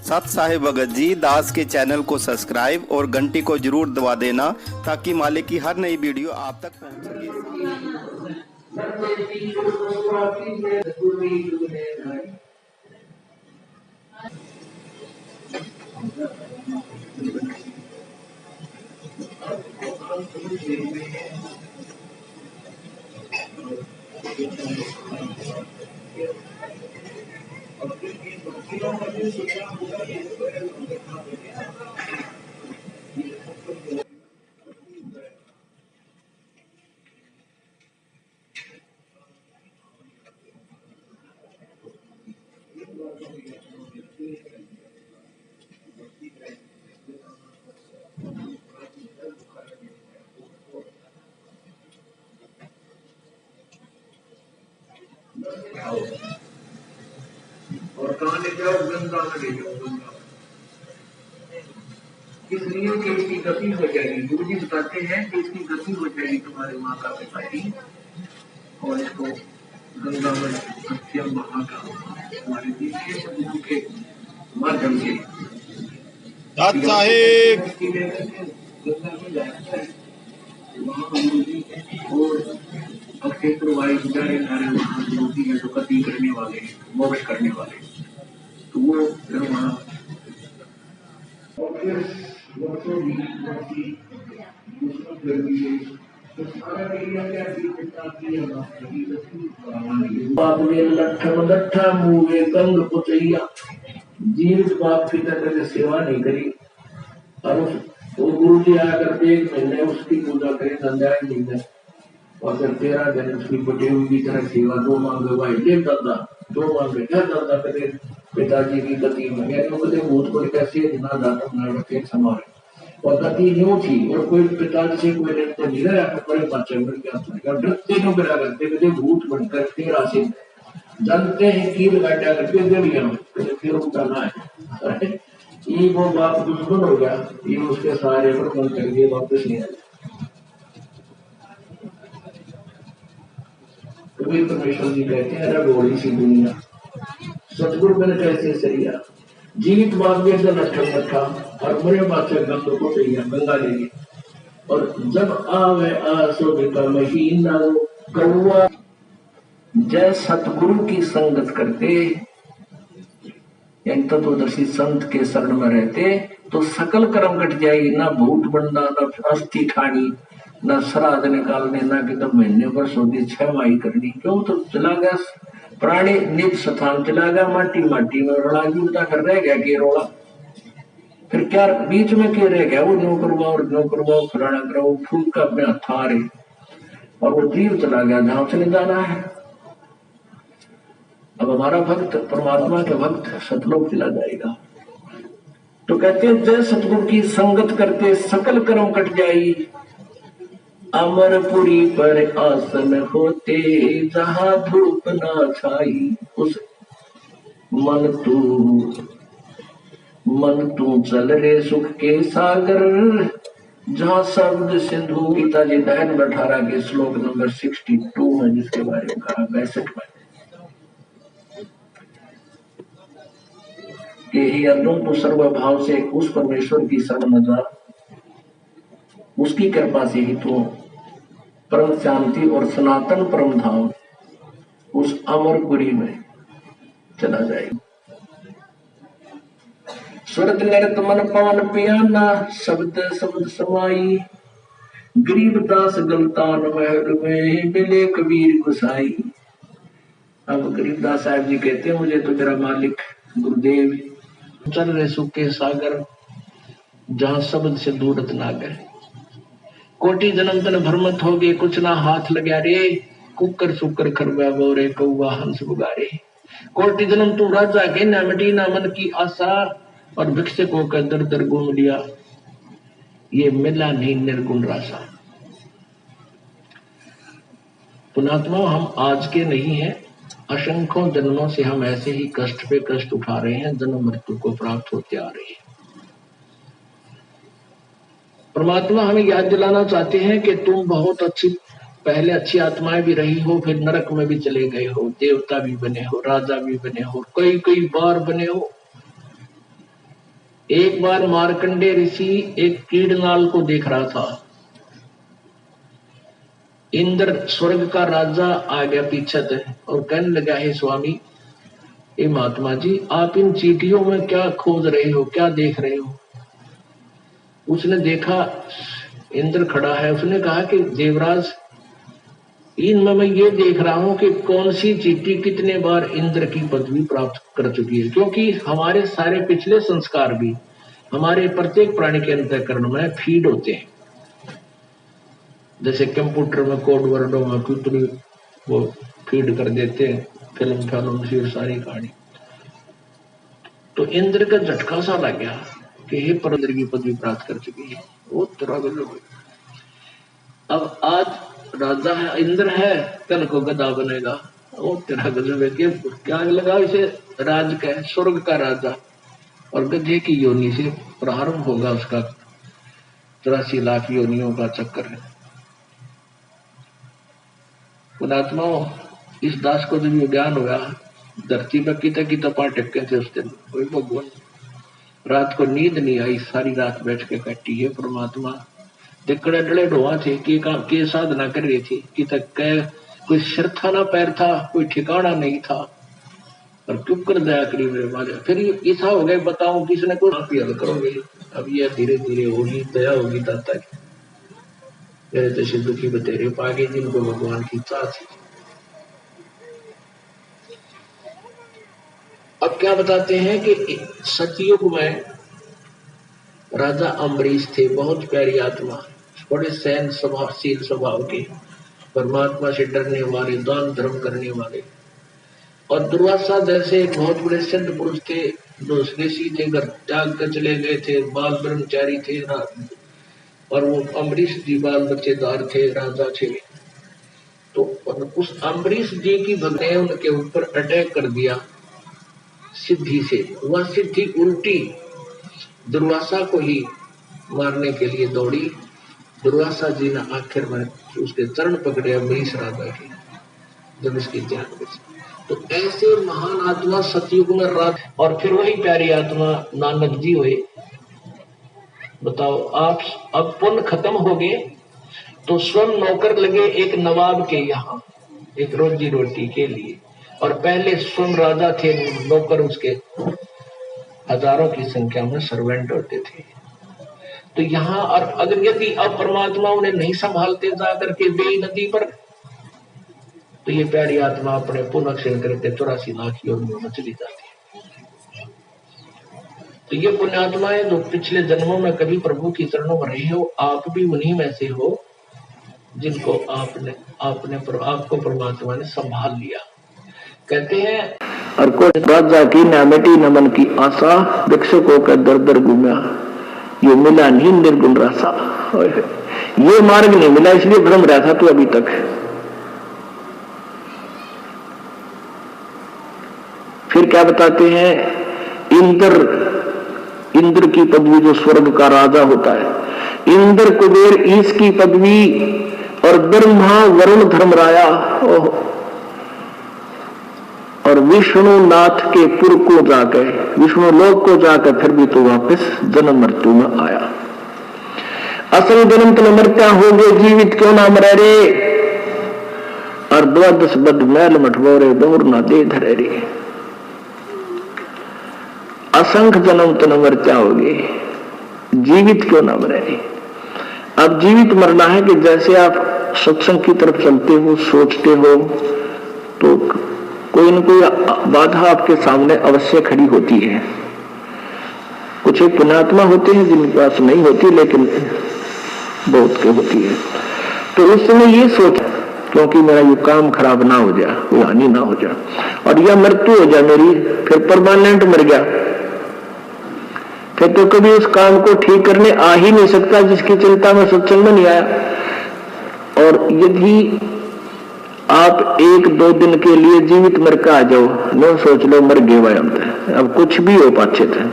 सत साहिब भगत जी दास के चैनल को सब्सक्राइब और घंटी को जरूर दबा देना ताकि मालिक की हर नई वीडियो आप तक पहुंच और कहाँ ले जाओ? गंगा में ले जाओ। गंगा इसलिए कि इसकी गति हो जाएगी। गुरु जी बताते हैं कि इसकी गति हो जाएगी तुम्हारे माँ का पिता की, और इसको गंगा में सत्यम बहागा हमारे विशेष गुरु के माध्यम से साहिब। गंगा में जाता है वहाँ गुरु जी और क्षेत्र वाइज सारे वहाँ गुरु जी है जो गति करने वाले, मोक्ष करने वाले, तो वो फिर वहाँ लट्ठा मुँह कंग पुचैया जीवित बाप की तरह सेवा नहीं करी, और वो गुरु जी आकर एक महीने उसकी पूजा करे, संध्याएं नहीं गए, और फिर 13 दिन उसकी पटेल की तरह सेवा, 2 मांगे भाई ले दादा, 2 मांगे क्या दादा करे पिताजी की गति में कदे भूत को कैसे ना दादा ना रखे समारे, और गति यूं थी, और कोई पिताजी से कोई डरते नहीं रहा, बड़े बच्चे में क्या था डरते नो करा करते कदे भूत बनकर फिर आसे जानते हैं की लगाया करके गलियां में फिर उठाना है। ये वो बाप दुश्मन हो गया, ये उसके सारे पर बंद कर दिए, वापस नहीं आया। कभी परमेश्वर जी कहते हैं रडोली सी दुनिया सतगुरु बन कैसे सरिया, जीवित बाप के अंदर लक्षण रखा और मरे बादशाह गंगा को सरिया गंगा ले गए, और जब आवे आसो का महीना कौआ जय सतगुरु की संगत करते तत्वदर्शी संत के शरण में रहते तो सकल कर्म कट जाएगी, ना भूत बनना, ना अस्थि ठानी, ना श्राद्ध निकालने, ना कितने महीने पर सोदी 6 माही करनी, क्यों तो चला गया प्राणी निज स्थान, चला गया माटी माटी में, रोड़ा जीवता कर रह गया के रोड़ा, फिर क्या बीच में क्या रह गया, वो नो करवाओ फलाना कराओ, फूल का अपने हाथ आ रहे, और वो जीव चला गया जहां से नहीं जाना है। अब हमारा भक्त परमात्मा के भक्त सतलोक चला जाएगा, तो कहते हैं जय सतगुरु की संगत करते सकल कर्म कट जाई, अमरपुरी पर आसन होते जहां धूप ना छाई, उस मन तू चल रे सुख के सागर जहां शब्द सिंधु। पिताजी दहन 18 के श्लोक नंबर 62 में जिसके बारे में कहा 62 में कि ही अर्जुन तो सर्वभाव से उस परमेश्वर की शरण में जा, उसकी कृपा से ही तो परम शांति और सनातन परम धाम उस अमरपुरी में चला जाएगा। स्वर्ग नरक मन पवन पियाना शब्द शब्द समाई, गरीबदास गलतान महल में मिले कबीर गुसाई। अब गरीबदास साहब जी कहते हैं मुझे तो मेरा मालिक गुरुदेव चल रहे सुख के सागर जहां शब्द से दूरत नागर, कोटि जन्म तन भ्रमत हो गए कुछ ना हाथ लगा रे, कुकर सुकर खरबा बोरे कौवा हंस बुगारे, कोटि जन्म तू राजा के ना मिटी ना मन की आशा, और भिक्षक होकर दर दर घूम लिया ये मिला नहीं निर्गुण रासा। पुणात्मा हम आज के नहीं है, असंख्यों जन्मों से हम ऐसे ही कष्ट पे कष्ट उठा रहे हैं, जन्म मृत्यु को प्राप्त होते आ रहे हैं। परमात्मा हमें याद दिलाना चाहते हैं कि तुम बहुत अच्छी पहले अच्छी आत्माएं भी रही हो, फिर नरक में भी चले गए हो, देवता भी बने हो, राजा भी बने हो, कई कई बार बने हो, एक बार मार्कंडे ऋषि एक कीड़नाल को देख रहा था। इंद्र स्वर्ग का राजा आ गया पीछे से और कहने लगा, हे स्वामी, हे महात्मा जी, आप इन चींटियों में क्या खोज रहे हो, क्या देख रहे हो? उसने देखा इंद्र खड़ा है। उसने कहा कि देवराज, इनमें मैं ये देख रहा हूं कि कौन सी चींटी कितने बार इंद्र की पदवी प्राप्त कर चुकी है, क्योंकि हमारे सारे पिछले संस्कार भी हमारे प्रत्येक प्राणी के अंतःकरण में फीड होते हैं। जैसे कंप्यूटर में कोड वर्डों में कितनी वो फीड कर देते हैं, फिल्म से सारी कहानी। तो इंद्र का झटका सा लग गया कि हे पर इंद्र की पदवी प्राप्त कर चुकी है। वो तरह गजब। अब आज राजा है, इंद्र है, कल को गधा बनेगा। वो तेरा गजब है कि क्या लगा इसे राज का, स्वर्ग का राजा, और गधे की योनि से प्रारंभ होगा उसका 83 लाख योनियों का चक्कर है। पुणात्माओं, इस दास को जब ये ज्ञान हुआ, धरती पर किता पार टक्के थे उस दिन, कोई भगवान, रात को नींद नहीं आई, सारी रात बैठ के काटी है परमात्मा। दिकड़े डले ढोआ थे कि के साधना कर रही थी कि तक कोई सिर था ना पैर था, कोई ठिकाना नहीं था, और चुप कर दया करी मेरे मारे। फिर ऐसा हो गया, बताओ किसने को आप हल करोगे। अब ये धीरे धीरे होगी, दया होगी दाता की। मेरे तो सिद्ध की बतेरे पागे जिनको भगवान की चाह थी। अब क्या बताते हैं कि सतयुग में राजा अम्बरीश थे, बहुत प्यारी आत्मा, बड़े सहन स्वभावशील स्वभाव के, परमात्मा से डरने वाले, दान धर्म करने वाले। और दुर्वासा जैसे एक बहुत बड़े सिद्ध पुरुष थे जो स्वदेशी थे, घर त्याग कर चले गए थे, बाल ब्रह्मचारी थे, और वो अम्बरीश जी बाल बच्चेदार थे, राजा थे। तो उस अम्बरीश जी की भक्त ने उनके ऊपर अटैक कर दिया सिद्धि से। वह सिद्धि उल्टी दुर्वासा को ही मारने के लिए दौड़ी। दुर्वासा जी ने आखिर में उसके चरण पकड़े अम्बरीश राजा के, जब इसकी जान बची। तो ऐसे महान आत्मा सतयुग में रात, और फिर वही प्यारी आत्मा नानक जी हुए। बताओ आप, अब पुण्य खत्म हो गए तो स्वयं नौकर लगे एक नवाब के यहाँ, एक रोजी रोटी के लिए, और पहले स्वयं राजा थे, नौकर उसके हजारों की संख्या में सर्वेंट होते थे। तो यहाँ और अगर यदि अब परमात्मा उन्हें नहीं संभालते जाकर के बेई नदी पर, तो ये प्यारी आत्मा अपने पुनः क्षण करके 84 लाख योनियों में चली जाती है। तो ये पुण्यात्माएं जो पिछले जन्मों में कभी प्रभु की चरणों में रहे हो, आप भी उन्हीं में से हो जिनको आपको परमात्मा ने संभाल लिया। कहते हैं, और को राजा की न मिटी न मन की आशा, भिक्षुकों का दर दर घूमा, ये मिला नहीं निर्गुण रासा। ये मार्ग नहीं मिला, इसलिए भ्रम रहा था तू अभी तक। फिर क्या बताते हैं, इंद्र की पदवी जो स्वर्ग का राजा होता है, इंद्र कुबेर ईश की पदवी, और ब्रह्मा वरुण धर्मराया, और विष्णु नाथ के पुर को जाकर, विष्णु लोक को जाकर फिर भी तो वापस जन्म मृत्यु में आया। असल जन्म तो मरत्या हो गए, जीवित क्यों ना मरे रे, और 12 बद मैल मठवोरे दौर ना दे धरे रे। असंख्य जन्म तो न मरत्या हो गए, जीवित क्यों ना मरे रे। अब जीवित मरना है कि जैसे आप सत्संग की तरफ चलते हो, सोचते हो, तो कोई न कोई बाधा आपके सामने अवश्य खड़ी होती है। कुछ एक पुण्यात्मा होते हैं जिनके पास नहीं होती, लेकिन बहुत के होती है। तो उस समय ये सोच, क्योंकि मेरा ये काम खराब ना हो जाए, कोई हानि ना हो जाए, और यह मृत्यु हो जाए मेरी, फिर परमानेंट मर गया, फिर तो कभी उस काम को ठीक करने आ ही नहीं सकता जिसकी चिंता में सत्संग में नहीं आया। और यदि आप 1-2 दिन के लिए जीवित मर के आ जाओ, न सोच लो मर गए भाई हम, अब कुछ भी हो पाछे थे,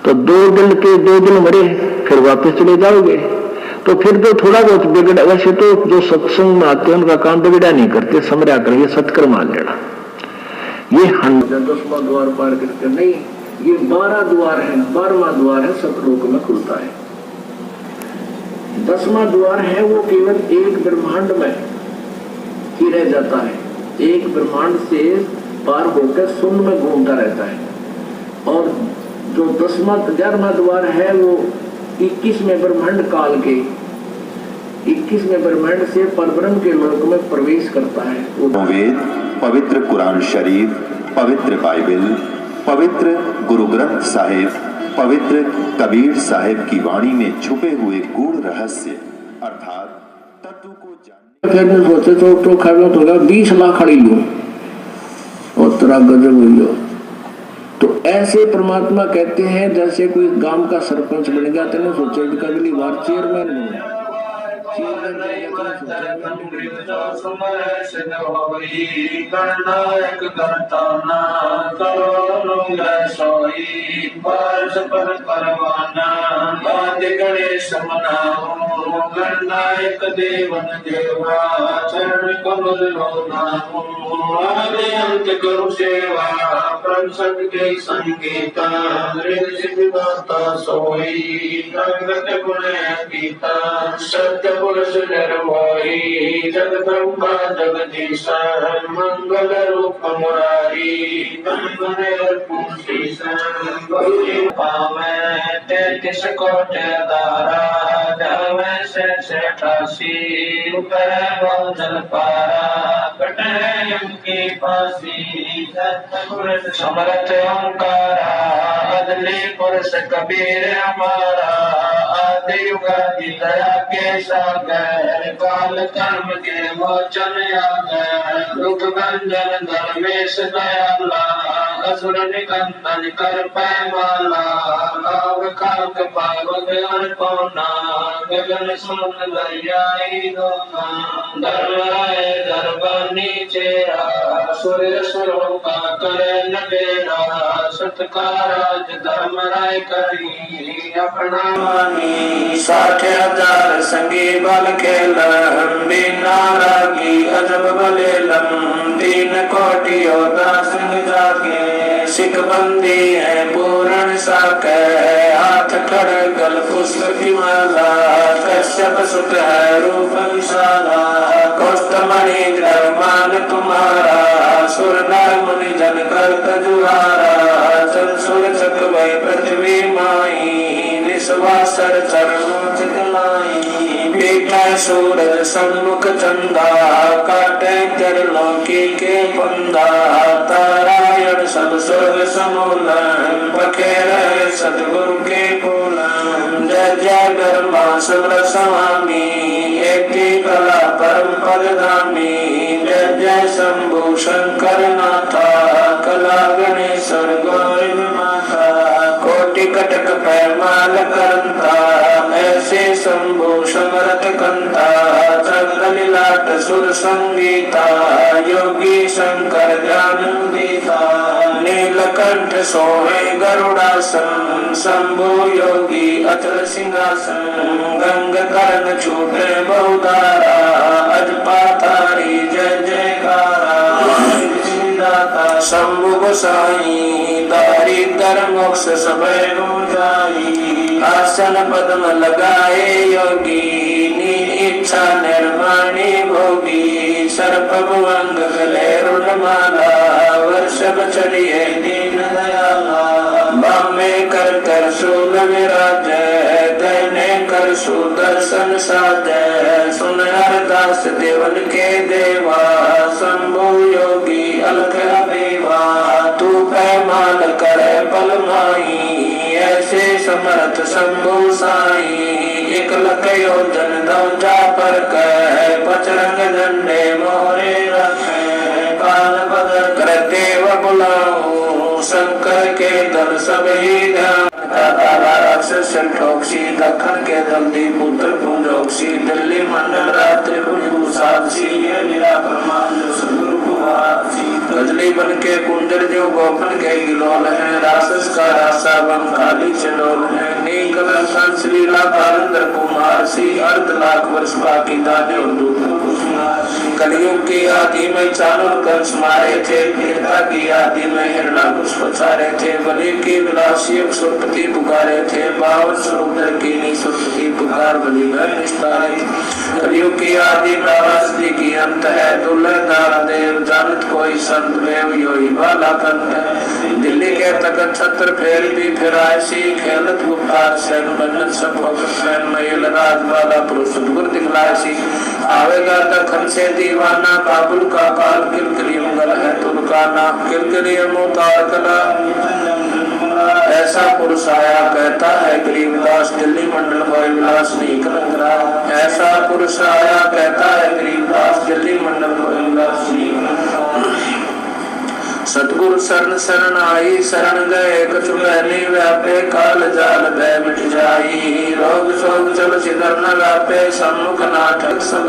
तो 2 दिन मरे, फिर वापस चले जाओगे, तो फिर तो थोड़ा बहुत बिगड़ा। वैसे तो जो सत्संग में आते हैं उनका काम बिगड़ा नहीं करते, समझा कर ये सत्कर्म मान लेना, ये 10वां द्वार पार करके नहीं, ये 12 द्वार है, 12वां द्वार है सतलोक में खुलता है। 10वां द्वार है वो केवल एक ब्रह्मांड में ही रह जाता है, एक ब्रह्मांड से पार होकर शून्य में घूमता रहता है। और जो 11वां द्वार है वो 21वें ब्रह्मांड काल के 21वें ब्रह्मांड से परब्रह्म के लोक में प्रवेश करता है। वेद, पवित्र कुरान शरीफ, पवित्र बाइबल, पवित्र गुरु ग्रंथ साहिब, पवित्र कबीर साहिब की वाणी में छुपे हुए गूढ़ रहस्य अर्थात तत्व को जानने। फिर मैं सोचे तो खाना तो 20 लाख खड़ी लूं और तेरा गजब हुई। तो ऐसे परमात्मा कहते हैं जैसे कोई गांव का सरपंच बन गया तो सोचे कि अगली बार चेयरमैन बनूंगा। गणनायक गणताना सोई पर परवाना आदि गणेश मनाओ गणनायक देवन देवा चरण कमल लो नामो आदि अंत गुरु सेवा प्रसन्न के संगीता सिद्धाता सोई जगत गुण गीता सत्य पुरुष निर्मोही जग ब्रह्मा जगदीशा मंगल रूप मुरारी पावे 33 कोटि दारा जावे से 88 जल पारा कटे यम की फांसी सत्पुरुष समर्थ ओंकारा अदली पुरुष कबीर हमारा आदि युगादि दया के सागर काल कर्म के मोचन आगर दुख भंजन धर्मेश दयाला असुर निकंदन कर पैमाला काव काक पावक अर्पणा गगन सुन दरियाई दोना धर्मराय दरबानी चेरा सूर्य सुरों का करे नबेरा सत्काराज धर्मराय करी अपना मानी 60,000 संगी बल खेलन बिना रागी अजब बलेलम 3 कोटि योद्धा सिंह जाके सिख बंदी है पूर्ण साके हाथ खड़गल पुष्प की माला कश्यप सुत है रूप विशाला कौस्तमणि मान तुम्हारा सुर नर मुनि जन कर जुहारा चल सुर चक भय पृथ्वी माई निस्वासर चरणों चितलाई बेटा सूरज सन्मुख चंदा काटे चरणों के पंदा तारायण सब स्वर्ग समूलन पखेर सतगुरु के फूलन जय जय ब्रह्मा सबल स्वामी एक कला परम पदगामी जय जय शंभु शंकर नाथा कला गणेश्वर गौरी माता कोटि कटक पैमाल करता ऐसे शंभु समरथ कंता चंद्रलीलाट सुर संगीता योगी शंकर ज्ञान दीता नीलकंठ सोहे गरुड़ासन शंभु योगी अचल सिंहासन गंग कर्ण छूटे बहुधारा अजपातारी जय जयकारा शंभु गोसाई दारिद्र मोक्ष सबे जाई आसन पद्म लगाए योगी इच्छा निर्माणी भोगी सर्प भुवंग गले रुणमाला वर्षभ चढ़िए दीन दयाला बामे कर सूल विराज दैने कर सुदर्शन साध सुन हरदास देवन के देवा शंभु योगी अलख अबेवा तू पैमाल करे पल माई ऐसे समर्थ शंभु साई 1 लख योजन दौजा पर कह पचरंग झंडे मोरे रखे काल बदल कर देव बुलाओ शंकर के दल सब ही ध्यान राक्षस ठोक्सी दखन के दल्दी पुत्र पुंजोक्सी दिल्ली मंडल रात्रि भुजभूषाक्षी ये निराक्रमान सदगुरु कुमार गजली बन के कुंजर जो गोपन के गिलोल है, रासस का रासा बन खाली चलोल है, नीकल संस लीला कालंदर कुमार सी, अर्ध लाख वर्ष बाकी दाने और दूध कलयुग की आदि में चाणूर कंस मारे थे, वीरता की आदि में हिरणाकुश पछारे थे, बलि की विलासी सुरपति पुकारे थे, बावन समुद्र की सुरपति पुकार बलि में निस्तारे। कलयुग की आदि में अवस्थी की अंत है, दुर्लभ नारा देव जानत कोई संत देव योई वाला कंत है। दिल्ली के तखत छत्र फेर भी फिराए सी, खेलत गुप्तार सैन बन्नत सब सैन मयल राज वाला पुरुष सतगुर दिखलाए सी। आवेगा दखन से दीवाना, काबुल का काल किलकिली मंगल है तुलकाना, किलकिली मुतार कला ऐसा पुरुष आया कहता है गरीबदास, दिल्ली मंडल कोई विलास नहीं कलंगरा। ऐसा पुरुष आया कहता है गरीबदास, दिल्ली मंडल कोई विलास नहीं। सतगुरु शरण शरण आई, शरण गए कछु बहनी व्यापे, काल जाल भय मिट जाई, रोग शोक चल सिधर न व्यापे, सम्मुख नाटक सब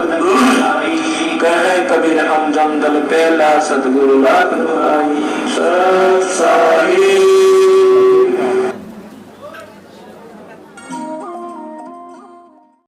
कहे कबीर हम जम दल पेला, सतगुरु लाख दुआई। सत साई